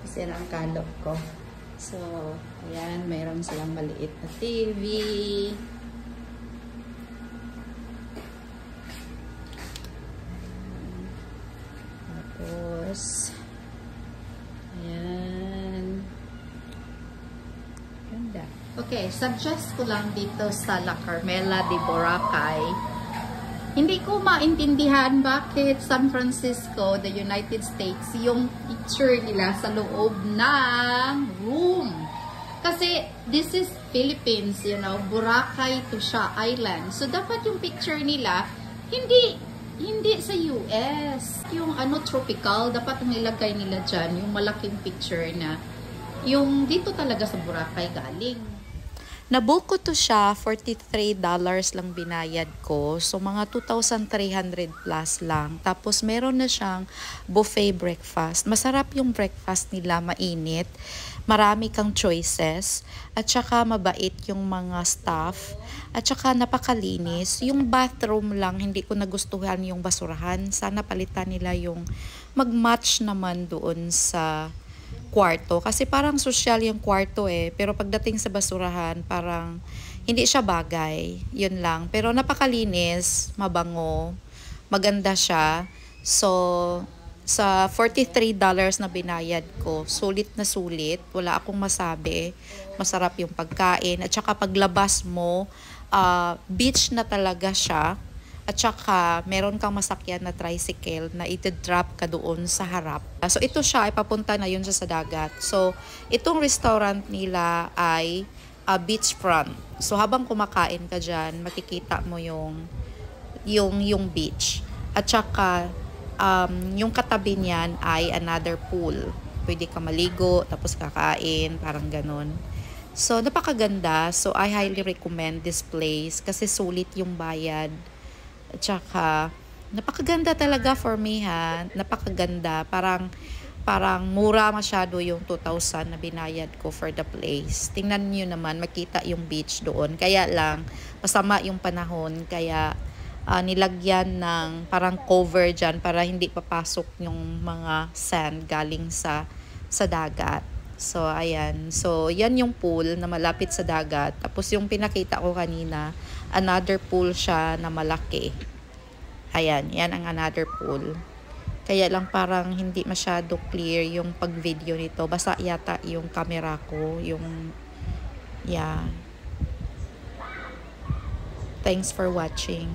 Kasi yan ang kalok ko. So, ayan, mayroon silang maliit na TV. Tapos, ayan. Ganda. Okay, suggest ko lang dito sa La Carmela de Boracay. Hindi ko maintindihan bakit San Francisco, the United States, yung picture nila sa loob ng room. Kasi this is Philippines, you know, Boracay to siya island. So dapat yung picture nila hindi sa US. Yung ano tropical, dapat nilagay nila dyan yung malaking picture na yung dito talaga sa Boracay galing. Nabook ko to siya, $43 lang binayad ko. So, mga 2,300 plus lang. Tapos, meron na siyang buffet breakfast. Masarap yung breakfast nila, mainit. Marami kang choices. At saka, mabait yung mga staff. At saka, napakalinis. Yung bathroom lang, hindi ko nagustuhan yung basurahan. Sana palitan nila yung mag-match naman doon sa kwarto. Kasi parang social yung kwarto pero pagdating sa basurahan, parang hindi siya bagay. Yun lang. Pero napakalinis, mabango, maganda siya. So, sa $43 na binayad ko, sulit na sulit. Wala akong masabi. Masarap yung pagkain. At saka paglabas mo, beach na talaga siya. At saka, meron kang masakyan na tricycle na iti-drop ka doon sa harap. So, ito siya, ipapunta na yun siya sa dagat. So, itong restaurant nila ay beachfront. So, habang kumakain ka dyan, makikita mo yung beach. At saka, yung katabi niyan ay another pool. Pwede ka maligo, tapos kakain, parang ganun. So, napakaganda. So, I highly recommend this place kasi sulit yung bayad. At saka, napakaganda talaga for me ha. Napakaganda. Parang mura masyado yung 2,000 na binayad ko for the place. Tingnan nyo naman, makita yung beach doon. Kaya lang, masama yung panahon. Kaya, nilagyan ng parang cover dyan para hindi papasok yung mga sand galing sa dagat. So, ayan. So, yan yung pool na malapit sa dagat. Tapos, yung pinakita ko kanina, another pool siya na malaki. Ayan, yan ang another pool. Kaya lang parang hindi masyado clear yung pag-video nito. Basta yata yung camera ko, yeah. Thanks for watching.